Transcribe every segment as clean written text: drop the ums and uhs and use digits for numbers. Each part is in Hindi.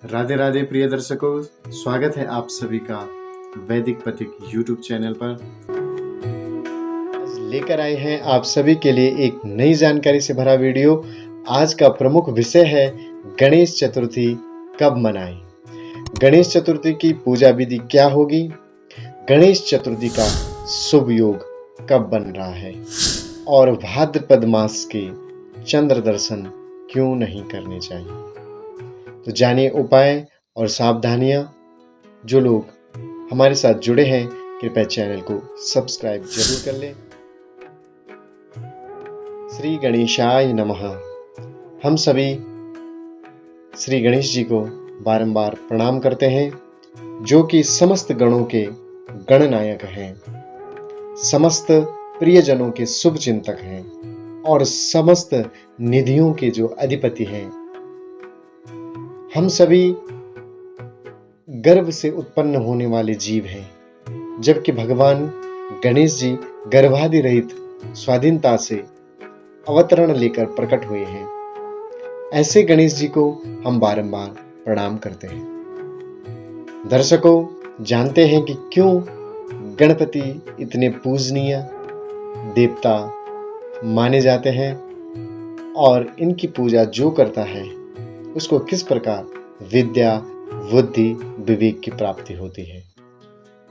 राधे राधे प्रिय दर्शकों, स्वागत है आप सभी का वैदिक पथिक यूट्यूब चैनल पर। आज लेकर आए हैं आप सभी के लिए एक नई जानकारी से भरा वीडियो। आज का प्रमुख विषय है गणेश चतुर्थी कब मनाएं। गणेश चतुर्थी की पूजा विधि क्या होगी, गणेश चतुर्थी का शुभ योग कब बन रहा है और भाद्रपद मास के चंद्र दर्शन क्यों नहीं करने चाहिए। तो जानिए उपाय और सावधानियां। जो लोग हमारे साथ जुड़े हैं कृपया चैनल को सब्सक्राइब जरूर कर लें। श्री गणेशाय नमः। हम सभी श्री गणेश जी को बारंबार प्रणाम करते हैं, जो कि समस्त गणों के गणनायक हैं, समस्त प्रियजनों के शुभ चिंतक हैं और समस्त निधियों के जो अधिपति हैं। हम सभी गर्भ से उत्पन्न होने वाले जीव हैं, जबकि भगवान गणेश जी गर्भादि रहित स्वाधीनता से अवतरण लेकर प्रकट हुए हैं। ऐसे गणेश जी को हम बारंबार प्रणाम करते हैं। दर्शकों, जानते हैं कि क्यों गणपति इतने पूजनीय देवता माने जाते हैं और इनकी पूजा जो करता है उसको किस प्रकार विद्या, बुद्धि, विवेक की प्राप्ति होती है।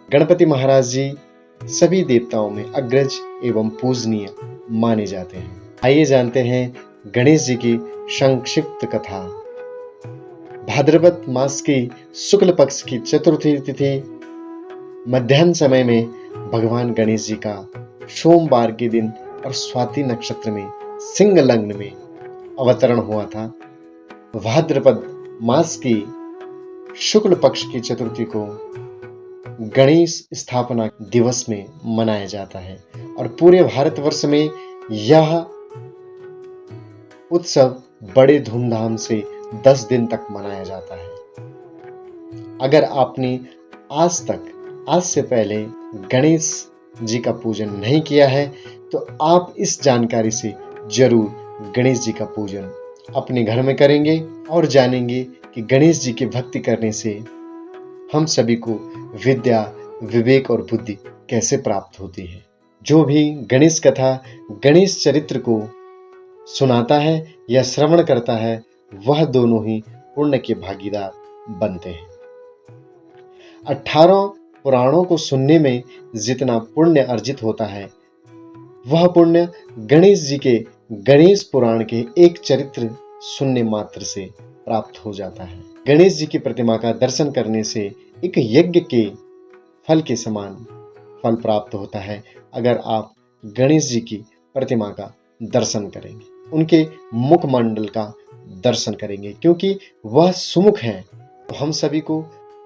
गणपति महाराज जी सभी देवताओं में अग्रज एवं पूजनीय माने जाते हैं। आइए जानते हैं गणेश जी की संक्षिप्त कथा। भाद्रपद मास की शुक्ल पक्ष की चतुर्थी तिथि मध्याह्न समय में भगवान गणेश जी का सोमवार के दिन और स्वाति नक्षत्र में सिंह लग्न में अवतरण हुआ था। भाद्रपद मास की शुक्ल पक्ष की चतुर्थी को गणेश स्थापना दिवस में मनाया जाता है और पूरे भारतवर्ष में यह उत्सव बड़े धूमधाम से 10 दिन तक मनाया जाता है। अगर आपने आज से पहले गणेश जी का पूजन नहीं किया है तो आप इस जानकारी से जरूर गणेश जी का पूजन अपने घर में करेंगे और जानेंगे कि गणेश जी की भक्ति करने से हम सभी को विद्या, विवेक और बुद्धि कैसे प्राप्त होती है। जो भी गणेश कथा, गणेश चरित्र को सुनाता है या श्रवण करता है, वह दोनों ही पुण्य के भागीदार बनते हैं। 18 पुराणों को सुनने में जितना पुण्य अर्जित होता है, वह पुण्य गणेश जी के गणेश पुराण के एक चरित्र सुनने मात्र से प्राप्त हो जाता है। गणेश जी की प्रतिमा का दर्शन करने से एक यज्ञ के फल के समान फल प्राप्त होता है। अगर आप गणेश जी की प्रतिमा का दर्शन करेंगे, उनके मुखमंडल का दर्शन करेंगे, क्योंकि वह सुमुख है, तो हम सभी को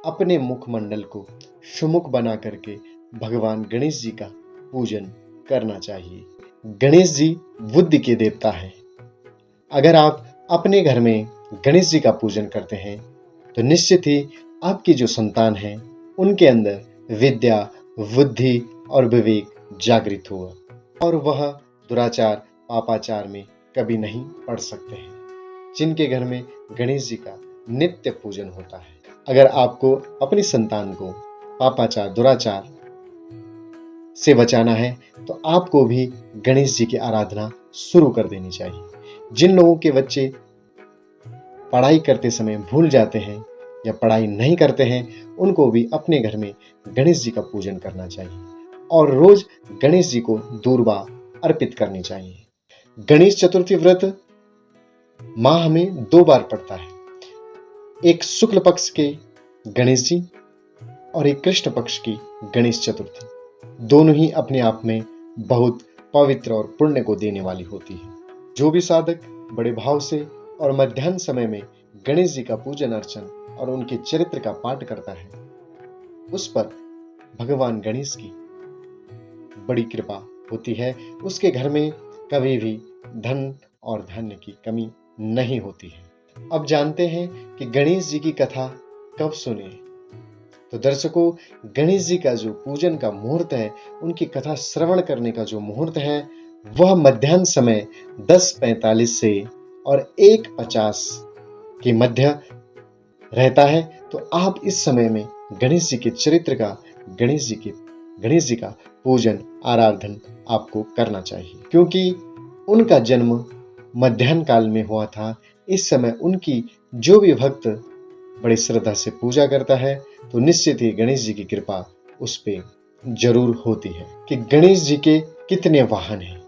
अपने मुखमंडल को सुमुख बना करके भगवान गणेश जी का पूजन करना चाहिए। गणेश जी बुद्धि के देवता हैं। अगर आप अपने घर में गणेश जी का पूजन करते हैं तो निश्चित ही आपकी जो संतान है उनके अंदर विद्या, बुद्धि और विवेक जागृत होगा और वह दुराचार, पापाचार में कभी नहीं पड़ सकते हैं, जिनके घर में गणेश जी का नित्य पूजन होता है। अगर आपको अपनी संतान को पापाचार, दुराचार से बचाना है तो आपको भी गणेश जी की आराधना शुरू कर देनी चाहिए। जिन लोगों के बच्चे पढ़ाई करते समय भूल जाते हैं या पढ़ाई नहीं करते हैं, उनको भी अपने घर में गणेश जी का पूजन करना चाहिए और रोज गणेश जी को दूर्वा अर्पित करनी चाहिए। गणेश चतुर्थी व्रत माह में 2 बार पड़ता है, एक शुक्ल पक्ष के गणेश जी और एक कृष्ण पक्ष की गणेश चतुर्थी। दोनों ही अपने आप में बहुत पवित्र और पुण्य को देने वाली होती है। जो भी साधक बड़े भाव से और मध्याह्न समय में गणेश जी का पूजन अर्चन और उनके चरित्र का पाठ करता है, उस पर भगवान गणेश की बड़ी कृपा होती है। उसके घर में कभी भी धन और धान्य की कमी नहीं होती है। अब जानते हैं कि गणेश जी की कथा कब सुने। तो दर्शकों, गणेश जी का जो पूजन का मुहूर्त है, उनकी कथा श्रवण करने का जो मुहूर्त है, वह मध्याह्न समय 10:45 से और 1:50 के मध्य रहता है, तो आप इस समय में गणेश जी के चरित्र का, गणेश जी का पूजन आराधन आपको करना चाहिए, क्योंकि उनका जन्म मध्याह्न काल में हुआ था। इस समय उनकी जो भी भक्त बड़ी श्रद्धा से पूजा करता है, तो निश्चित ही गणेश जी की कृपा उस पे जरूर होती है। कि गणेश जी के कितने वाहन हैं?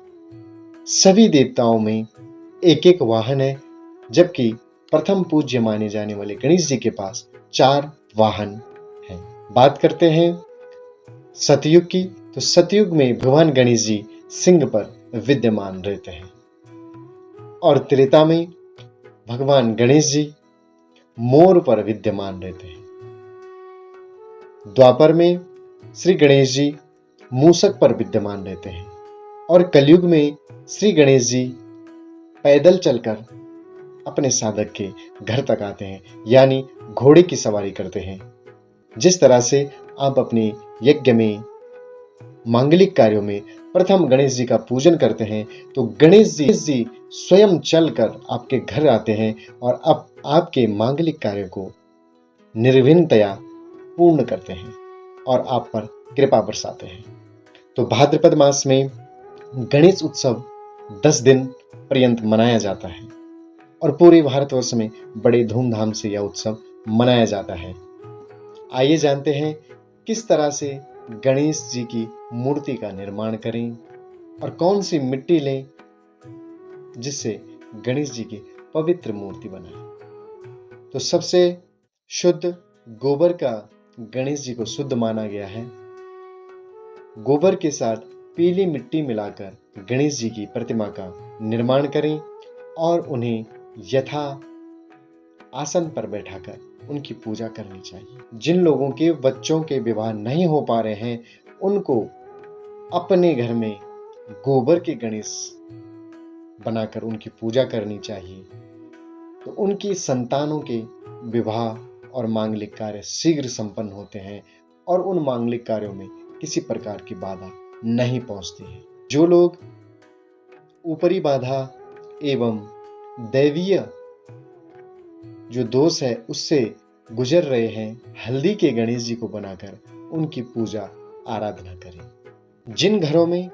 सभी देवताओं में एक एक वाहन है, जबकि प्रथम पूज्य माने जाने वाले गणेश जी के पास 4 वाहन हैं। बात करते हैं सतयुग की, तो सतयुग में भगवान गणेश जी सिंह पर विद्यमान रहते हैं, और त्रेता में भगवान गणेश जी मोर पर विद्यमान रहते हैं। द्वापर में श्री गणेश जी मूषक पर विद्यमान रहते हैं, और कलयुग में श्री गणेश जी पैदल चलकर अपने साधक के घर तक आते हैं, यानी घोड़े की सवारी करते हैं। जिस तरह से आप अपने यज्ञ में, मांगलिक कार्यों में प्रथम गणेश जी का पूजन करते हैं, तो गणेश जी स्वयं चलकर आपके घर आते हैं और आपके मांगलिक कार्य को निर्विघ्नतया पूर्ण करते हैं और आप पर कृपा बरसाते हैं। तो भाद्रपद मास में गणेश उत्सव 10 दिन पर्यंत मनाया जाता है, और पूरे भारतवर्ष में बड़े धूमधाम से यह उत्सव मनाया जाता है। आइए जानते हैं किस तरह से गणेश जी की मूर्ति का निर्माण करें और कौन सी मिट्टी लें जिससे गणेश जी की पवित्र मूर्ति बनाएं। तो सबसे शुद्ध गोबर का गणेश जी को शुद्ध माना गया है। गोबर के साथ पीली मिट्टी मिलाकर गणेश जी की प्रतिमा का निर्माण करें और उन्हें यथा आसन पर बैठाकर उनकी पूजा करनी चाहिए। जिन लोगों के बच्चों के विवाह नहीं हो पा रहे हैं, उनको अपने घर में गोबर के गणेश बनाकर उनकी पूजा करनी चाहिए, तो उनकी संतानों के विवाह और मांगलिक कार्य शीघ्र संपन्न होते हैं और उन मांगलिक कार्यों में किसी प्रकार की बाधा नहीं पहुंचती है। जो लोग ऊपरी बाधा एवं दैवीय जो दोष है उससे गुजर रहे हैं, हल्दी के गणेश जी को बनाकर उनकी पूजा आराधना करें। जिन घरों में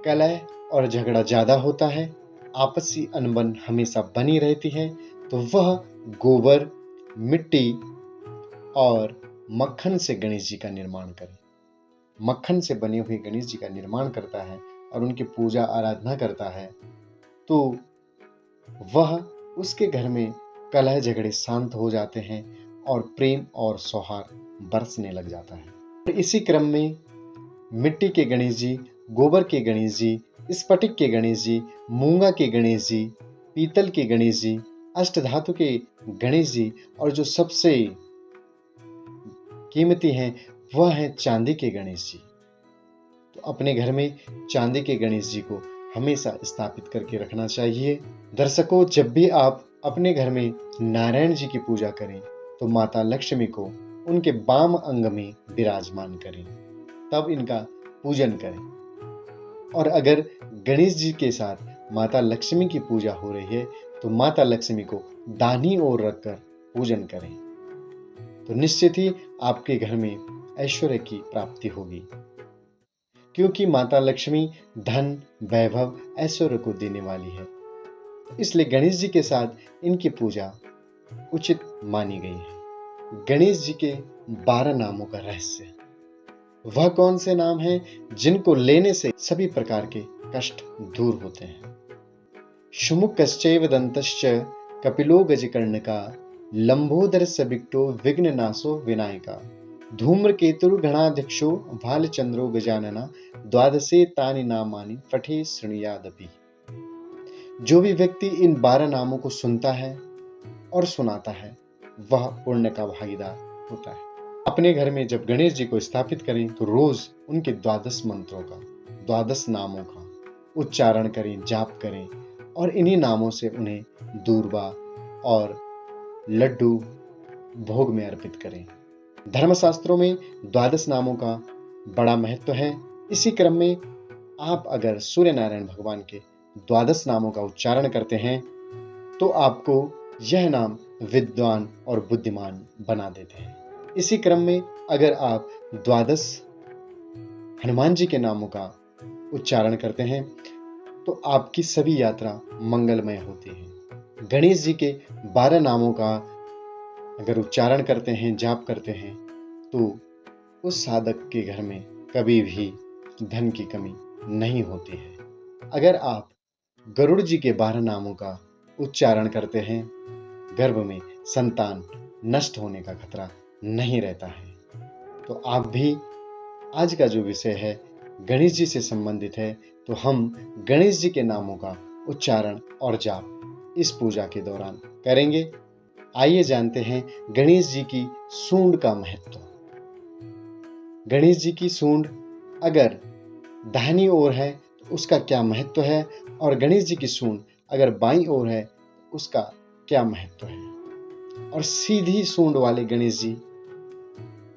कलह और झगड़ा ज्यादा होता है, आपसी अनबन हमेशा बनी रहती है, तो वह गोबर, मिट्टी और मक्खन से गणेश जी का निर्माण करें। मक्खन से बने हुए गणेश जी का निर्माण करता है और उनकी पूजा आराधना करता है, तो वह उसके घर में कलह झगड़े शांत हो जाते हैं और प्रेम और सौहार्द बरसने लग जाता है। इसी क्रम में मिट्टी के गणेश जी, गोबर के गणेश जी, स्फटिक के गणेश जी, मूंगा के गणेश जी, पीतल के गणेश जी, अष्टधातु के गणेश जी, और जो सबसे कीमती हैं वह है चांदी के गणेश जी। तो अपने घर में चांदी के गणेश जी को हमेशा स्थापित करके रखना चाहिए। दर्शकों, जब भी आप अपने घर में नारायण जी की पूजा करें, तो माता लक्ष्मी को उनके बाम अंग में विराजमान करें, तब इनका पूजन करें। और अगर गणेश जी के साथ माता लक्ष्मी की पूजा हो रही है, तो माता लक्ष्मी को दाहिनी ओर रखकर पूजन करें, तो निश्चित ही आपके घर में ऐश्वर्य की प्राप्ति होगी, क्योंकि माता लक्ष्मी धन, वैभव, ऐश्वर्य को देने वाली है। इसलिए गणेश जी के साथ इनकी पूजा उचित मानी गई है। गणेश जी के 12 नामों का रहस्य, वह कौन से नाम हैं जिनको लेने से सभी प्रकार के कष्ट दूर होते हैं? शुमुकश्चैव दंतश्च कपिलो गजकर्णका लंबोदर सविक्टो विघ्ननाशो विनायका धूम्रकेतुर्गणाध्यक्षो भालचंद्रो गजानना द्वादशे तानि नामानि पठे शृणुयादपि। जो भी व्यक्ति इन 12 नामों को सुनता है और सुनाता है, वह पुण्य का भागीदार होता है। अपने घर में जब गणेश जी को स्थापित करें, तो रोज उनके 12 मंत्रों का, 12 नामों का उच्चारण करें, जाप करें, और इन्हीं नामों से उन्हें दूर्वा और लड्डू भोग में अर्पित करें। धर्मशास्त्रों में 12 नामों का बड़ा महत्व है। इसी क्रम में आप अगर सूर्य नारायण भगवान के 12 नामों का उच्चारण करते हैं, तो आपको यह नाम विद्वान और बुद्धिमान बना देते हैं। इसी क्रम में अगर आप 12 हनुमान जी के नामों का उच्चारण करते हैं तो आपकी सभी यात्रा मंगलमय होती है। गणेश जी के 12 नामों का अगर उच्चारण करते हैं, जाप करते हैं, तो उस साधक के घर में कभी भी धन की कमी नहीं होती है। अगर आप गरुड़ जी के 12 नामों का उच्चारण करते हैं, गर्भ में संतान नष्ट होने का खतरा नहीं रहता है। तो आप भी, आज का जो विषय है गणेश जी से संबंधित है, तो हम गणेश जी के नामों का उच्चारण और जाप इस पूजा के दौरान करेंगे। आइए जानते हैं गणेश जी की सूंड का महत्व। गणेश जी की सूंड अगर दाहिनी ओर है तो उसका क्या महत्व है, और गणेश जी की सूंड अगर बाईं ओर है तो उसका क्या महत्व है, और सीधी सूंड वाले गणेश जी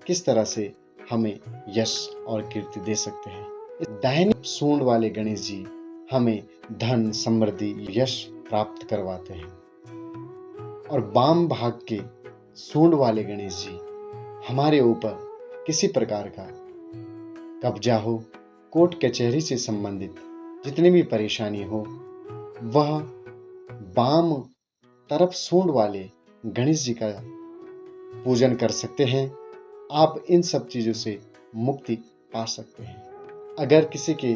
किस तरह से हमें यश और कीर्ति दे सकते हैं। दाहिनी सूंड वाले गणेश जी हमें धन, समृद्धि, यश प्राप्त करवाते हैं, और वाम भाग के सूंड वाले गणेश जी हमारे ऊपर किसी प्रकार का कब्जा हो, कोर्ट कचहरी से संबंधित जितनी भी परेशानी हो, वह वाम तरफ सूंड वाले गणेश जी का पूजन कर सकते हैं। आप इन सब चीजों से मुक्ति पा सकते हैं। अगर किसी के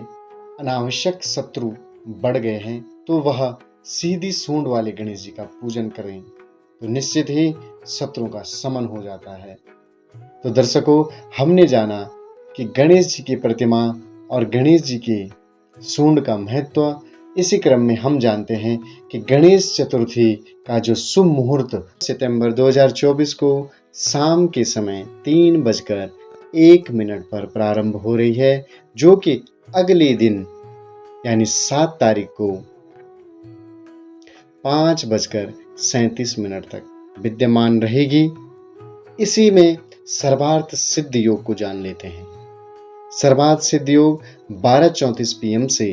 अनावश्यक शत्रु बढ़ गए हैं तो वह सीधी सूंड वाले गणेश जी का पूजन करें तो निश्चित ही शत्रुओं का शमन हो जाता है। तो दर्शकों, हमने जाना कि गणेश जी की प्रतिमा और गणेश जी के सूंड का महत्व। इसी क्रम में हम जानते हैं कि गणेश चतुर्थी का जो शुभ मुहूर्त सितंबर 2024 को शाम के समय 3:01 पर प्रारंभ हो रही है, जो कि अगले दिन यानी 7 तारीख को 5:37 तक विद्यमान रहेगी। इसी में सर्वार्थ सिद्ध योग को जान लेते हैं। सर्वार्थ सिद्ध योग 12:34 PM से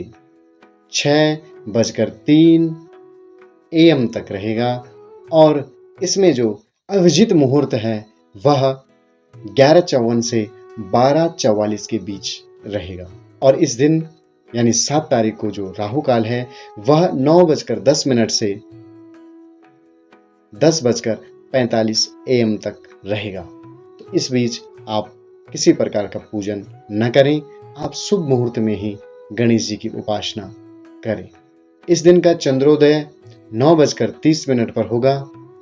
6:03 AM तक रहेगा, और इसमें जो अभिजित मुहूर्त है वह 11:54 से 12:44 के बीच रहेगा, और इस दिन यानी 7 तारीख को जो राहु काल है वह 9:10 से 10:45 AM तक रहेगा। तो इस बीच आप किसी प्रकार का पूजन न करें, आप शुभ मुहूर्त में ही गणेश जी की उपासना करें। इस दिन का चंद्रोदय 9:30 पर होगा,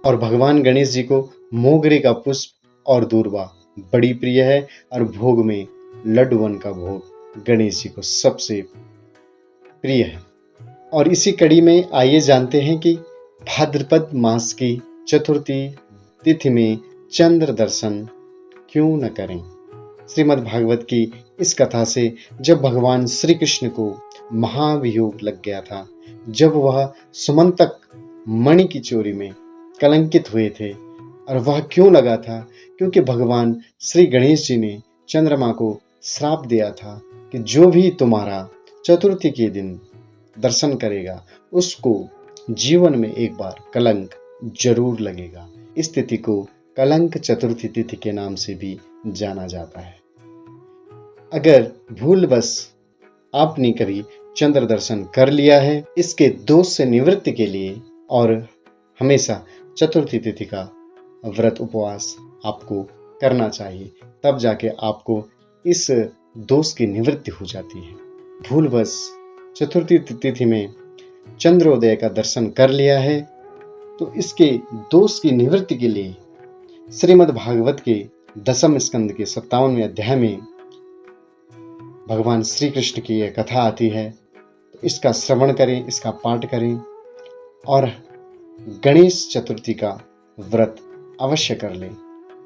और भगवान गणेश जी को मोगरे का पुष्प और दूर्वा बड़ी प्रिय है, और भोग में लड्डूवन का भोग गणेश जी को सबसे प्रिय है। और इसी कड़ी में आइए जानते हैं कि भाद्रपद मास की चतुर्थी तिथि में चंद्र दर्शन क्यों न करें। श्रीमद् भागवत की इस कथा से जब भगवान श्री कृष्ण को महावियोग लग गया था, जब वह सुमंतक मणि की चोरी में कलंकित हुए थे, और वह क्यों लगा था, क्योंकि भगवान श्री गणेश जी ने चंद्रमा को श्राप दिया था कि जो भी तुम्हारा चतुर्थी के दिन दर्शन करेगा उसको जीवन में एक बार कलंक जरूर लगेगा। इस तिथि को कलंक चतुर्थी तिथि के नाम से भी जाना जाता है। अगर भूलवश आपने कभी चंद्र दर्शन कर लिया है, इसके दोष से निवृत्ति के लिए और हमेशा चतुर्थी तिथि का व्रत उपवास आपको करना चाहिए, तब जाके आपको इस दोष की निवृत्ति हो जाती है। भूलवश चतुर्थी तिथि में चंद्रोदय का दर्शन कर लिया है तो इसके दोष की निवृत्ति के लिए श्रीमद् भागवत के 10वें स्कंद के 57वें अध्याय में भगवान श्री कृष्ण की यह कथा आती है। तो इसका श्रवण करें, इसका पाठ करें, और गणेश चतुर्थी का व्रत अवश्य कर लें।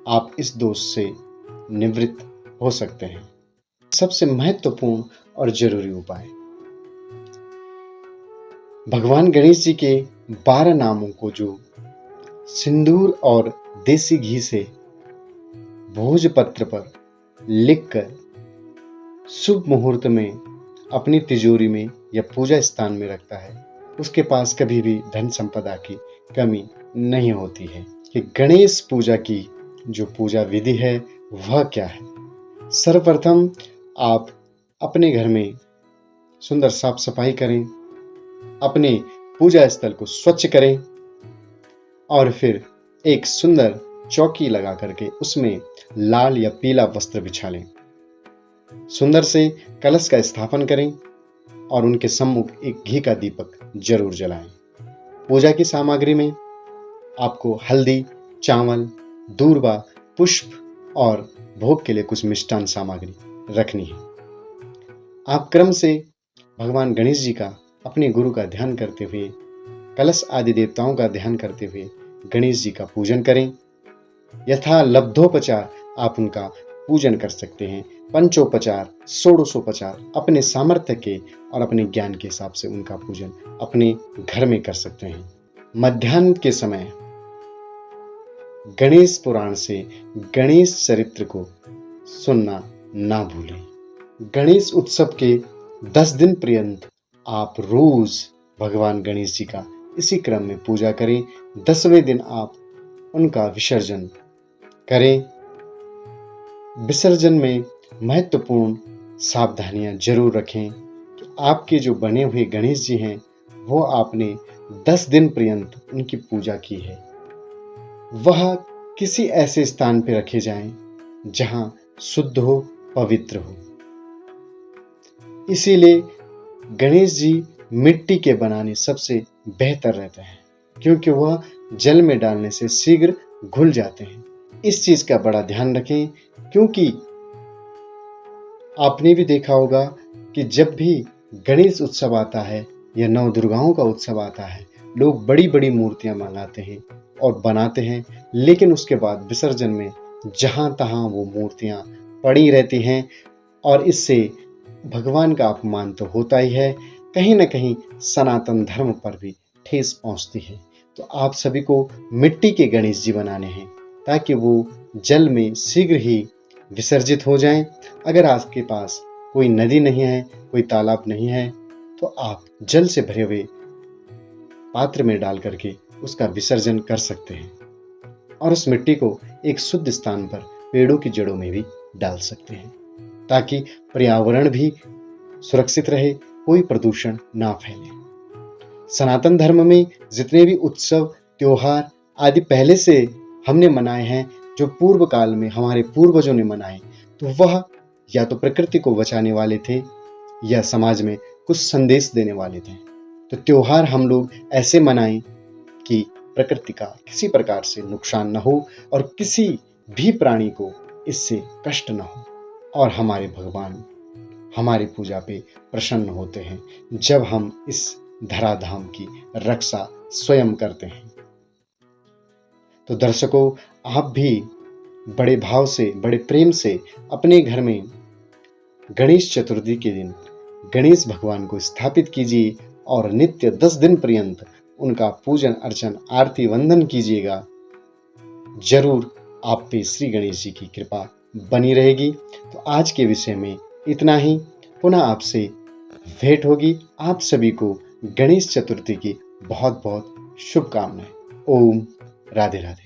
आप इस दोष से निवृत्त हो सकते हैं। सबसे महत्वपूर्ण और जरूरी उपाय, भगवान गणेश जी के 12 नामों को जो सिंदूर और देसी घी से भोजपत्र पर लिखकर शुभ मुहूर्त में अपनी तिजोरी में या पूजा स्थान में रखता है, उसके पास कभी भी धन संपदा की कमी नहीं होती है कि गणेश पूजा की जो पूजा विधि है वह क्या है। सर्वप्रथम आप अपने घर में सुंदर साफ सफाई करें, अपने पूजा स्थल को स्वच्छ करें और फिर एक सुंदर चौकी लगा करके उसमें लाल या पीला वस्त्र बिछा लें। सुंदर से कलश का स्थापन करें और उनके सम्मुख एक घी का दीपक जरूर जलाएं। पूजा की सामग्री में आपको हल्दी, चावल, दूर्वा, पुष्प और भोग के लिए कुछ मिष्टान सामग्री रखनी है। आप क्रम से भगवान गणेश जी का, अपने गुरु का ध्यान करते हुए, कलश आदि देवताओं का ध्यान करते हुए गणेश जी का पूजन करें। यथा लब्धोपचार आप उनका पूजन कर सकते हैं। पंचोपचार, षोडशोपचार अपने सामर्थ्य के और अपने ज्ञान के हिसाब से उनका पूजन अपने घर में कर सकते हैं। मध्याह्न के समय गणेश पुराण से गणेश चरित्र को सुनना ना भूलें। गणेश उत्सव के 10 दिन पर्यंत आप रोज भगवान गणेश जी का इसी क्रम में पूजा करें। 10वें दिन आप उनका विसर्जन करें। विसर्जन में महत्वपूर्ण सावधानियां जरूर रखें कि आपके जो बने हुए गणेश जी हैं वो आपने 10 दिन पर्यंत उनकी पूजा की है, वह किसी ऐसे स्थान पर रखे जाएं जहां शुद्ध हो, पवित्र हो। इसीलिए गणेश जी मिट्टी के बनाने सबसे बेहतर रहते हैं, क्योंकि वह जल में डालने से शीघ्र घुल जाते हैं। इस चीज का बड़ा ध्यान रखें, क्योंकि आपने भी देखा होगा कि जब भी गणेश उत्सव आता है या नव दुर्गाओं का उत्सव आता है, लोग बड़ी बड़ी मूर्तियां मंगाते हैं और बनाते हैं, लेकिन उसके बाद विसर्जन में जहां तहां वो मूर्तियां पड़ी रहती हैं और इससे भगवान का अपमान तो होता ही है, कहीं ना कहीं सनातन धर्म पर भी ठेस पहुंचती है। तो आप सभी को मिट्टी के गणेश जी बनाने हैं ताकि वो जल में शीघ्र ही विसर्जित हो जाएं। अगर आपके पास कोई नदी नहीं है, कोई तालाब नहीं है, तो आप जल से भरे हुए पात्र में डाल करके उसका विसर्जन कर सकते हैं और उस मिट्टी को एक शुद्ध स्थान पर पेड़ों की जड़ों में भी डाल सकते हैं, ताकि पर्यावरण भी सुरक्षित रहे, कोई प्रदूषण ना फैले। सनातन धर्म में जितने भी उत्सव, त्योहार आदि पहले से हमने मनाए हैं, जो पूर्व काल में हमारे पूर्वजों ने मनाए, तो वह या तो प्रकृति को बचाने वाले थे या समाज में कुछ संदेश देने वाले थे। तो त्योहार हम लोग ऐसे मनाएं कि प्रकृति का किसी प्रकार से नुकसान न हो और किसी भी प्राणी को इससे कष्ट न हो, और हमारे भगवान हमारी पूजा पे प्रसन्न होते हैं जब हम इस धराधाम की रक्षा स्वयं करते हैं। तो दर्शकों, आप भी बड़े भाव से, बड़े प्रेम से अपने घर में गणेश चतुर्थी के दिन गणेश भगवान को स्थापित कीजिए और नित्य 10 दिन पर्यंत उनका पूजन अर्चन, आरती, वंदन कीजिएगा। जरूर आप पे श्री गणेश जी की कृपा बनी रहेगी। तो आज के विषय में इतना ही। पुनः आपसे भेंट होगी। आप सभी को गणेश चतुर्थी की बहुत बहुत शुभकामनाएं। ओम राधे राधे।